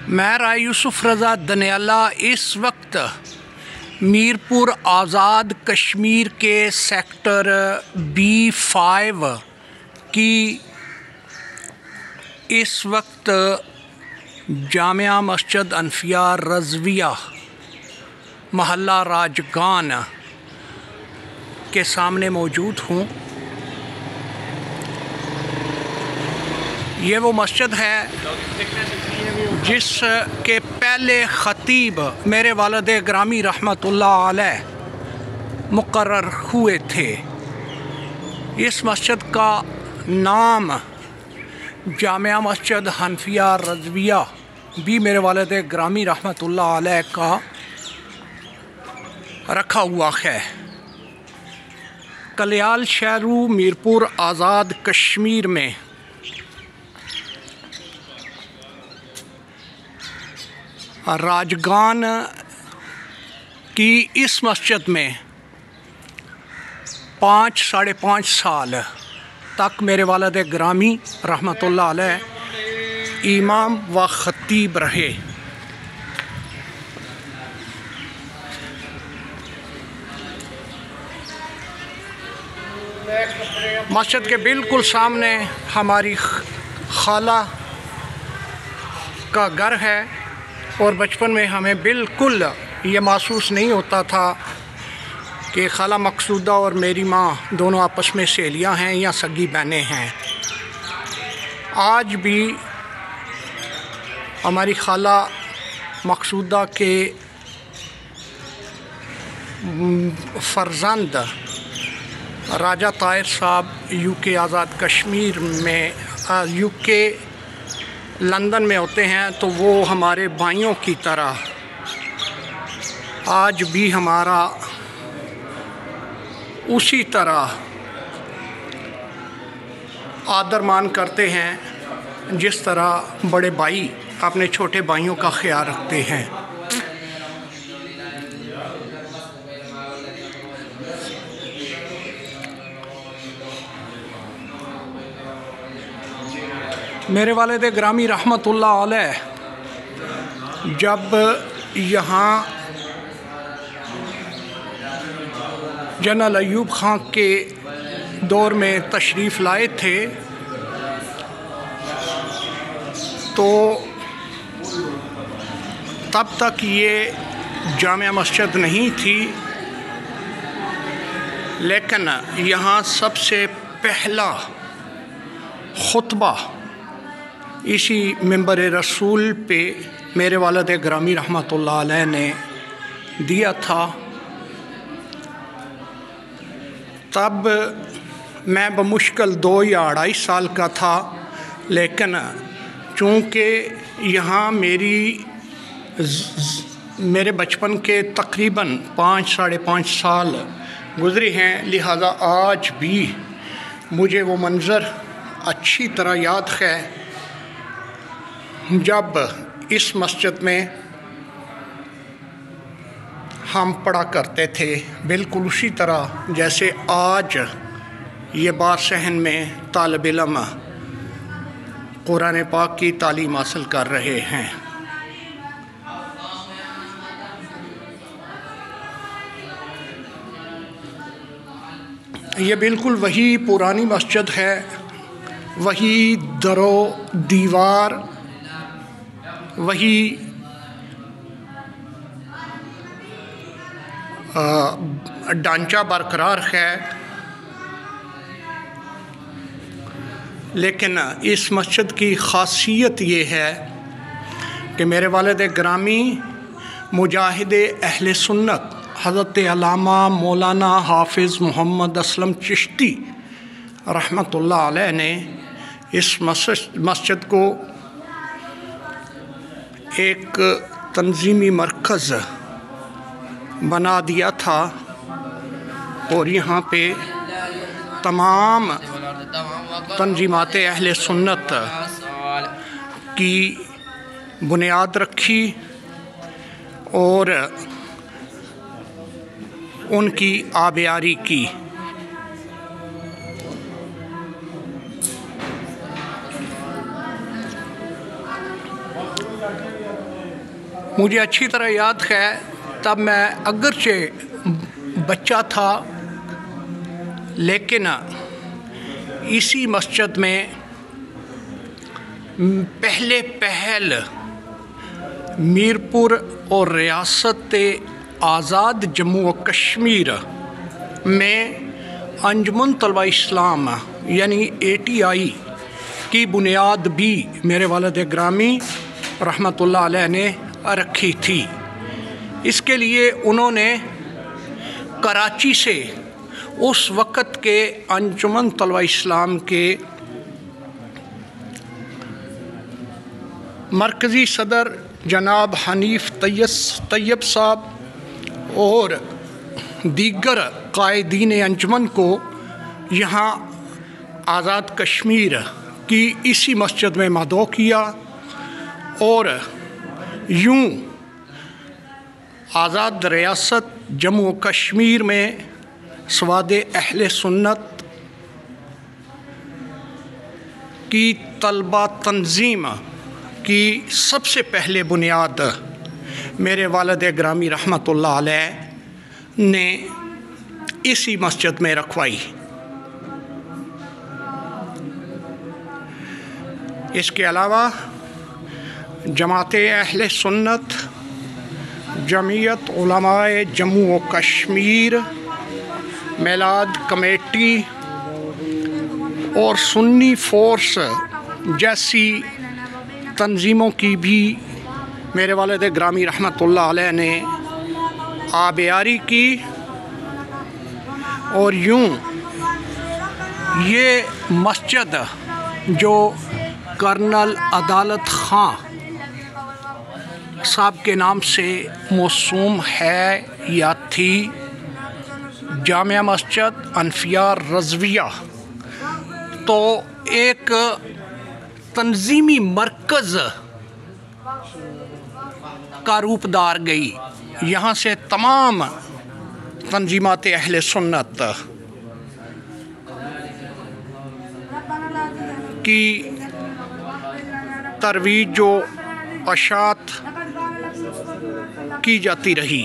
मैं राय यूसुफ रज़ा दनियाला इस वक्त मीरपुर आज़ाद कश्मीर के सेक्टर B5 की इस वक्त जामिया मस्जिद अनफिया रज़विया महल्ला राजगान के सामने मौजूद हूँ। ये वो मस्जिद है जिसके पहले ख़तीब मेरे वालिद ग्रामी रहमतुल्लाह अलैह मुक़र्रर हुए थे। इस मस्जिद का नाम जामिया मस्जिद हनफिया रज़विया भी मेरे वालिद ग्रामी रहमतुल्लाह अलैह का रखा हुआ है। कल्याल शहरू मीरपुर आज़ाद कश्मीर में राजगान की इस मस्जिद में 5-5.5 साल तक मेरे वालिद ग्रामी रहमतुल्लाह अलैह इमाम व ख़तीब रहे। मस्जिद के बिल्कुल सामने हमारी खाला का घर है और बचपन में हमें बिल्कुल ये महसूस नहीं होता था कि खाला मकसूदा और मेरी माँ दोनों आपस में सहेलियाँ हैं या सगी बहनें हैं। आज भी हमारी खाला मकसूदा के फ़र्जंद राजा ताहिर साहब यूके आज़ाद कश्मीर में यूके लंदन में होते हैं, तो वो हमारे भाइयों की तरह आज भी हमारा उसी तरह आदर मान करते हैं जिस तरह बड़े भाई अपने छोटे भाइयों का ख्याल रखते हैं। मेरे वालिद ग्रामी रहमतुल्लाह अलैह जब यहाँ जनरल अयूब खां के दौर में तशरीफ़ लाए थे तो तब तक ये जामिया मस्जिद नहीं थी, लेकिन यहाँ सबसे पहला खुतबा इसी मिंबर रसूल पे मेरे वालिद ग्रामी रहमतुल्लाह अलैह ने दिया था। तब मैं बमुश्किल 2 या 2.5 साल का था, लेकिन चूँकि यहाँ मेरे बचपन के तकरीबन 5-5.5 साल गुज़रे हैं, लिहाजा आज भी मुझे वो मंज़र अच्छी तरह याद है जब इस मस्जिद में हम पढ़ा करते थे, बिल्कुल उसी तरह जैसे आज ये बादशहन में तालिब इल्म कुरान पाक की तालीम हासिल कर रहे हैं। ये बिल्कुल वही पुरानी मस्जिद है, वही दरो दीवार, वही ढांचा बरकरार है, लेकिन इस मस्जिद की ख़ासियत ये है कि मेरे वालिद ग्रामी मुजाहिद अहले सुन्नत हज़रत अल्लामा मौलाना हाफिज़ मोहम्मद असलम चिश्ती रहमतुल्लाह अलैह ने इस मस्जिद को एक तंजीमी मरकज़ बना दिया था और यहाँ पे तमाम तंजीमात अहले सुन्नत की बुनियाद रखी और उनकी आबियारी की। मुझे अच्छी तरह याद है, तब मैं अगरचे बच्चा था, लेकिन इसी मस्जिद में पहल मीरपुर और रियासत आज़ाद जम्मू व कश्मीर में अंजुमन तलबा इस्लाम यानी ATI की बुनियाद भी मेरे वालिद ग्रामी रहमतुल्लाह अलैह ने रखी थी। इसके लिए उन्होंने कराची से उस वक़्त के अंजुमन तलबा इस्लाम के मरकज़ी सदर जनाब हनीफ तैयब साहब और दीगर कायदीन अंजुमन को यहाँ आज़ाद कश्मीर की इसी मस्जिद में मदऊ किया और यूँ आज़ाद रियासत जम्मू कश्मीर में स्वादे अहले सुन्नत की तलबा तंजीम की सबसे पहले बुनियाद मेरे वालिद ग्रामी रहमतुल्लाह अलैह ने इसी मस्जिद में रखवाई। इसके अलावा जमाते अहले सुन्नत, जमीयत उलमाए जम्मू व कश्मीर, मिलाद कमेटी और सुन्नी फोर्स जैसी तंजीमों की भी मेरे वालिद ग्रामी रहमतुल्लाह अलैह ने आबियारी की और यूँ ये मस्जिद जो कर्नल अदालत ख़ां साहब के नाम से मौसूम है या थी, जामिया मस्जिद अनफिया रज़विया, तो एक तंजीमी मरकज़ का रूपदार गई। यहाँ से तमाम तंजीमात अहले सुन्नत की तरवीज जो अशात की जाती रही।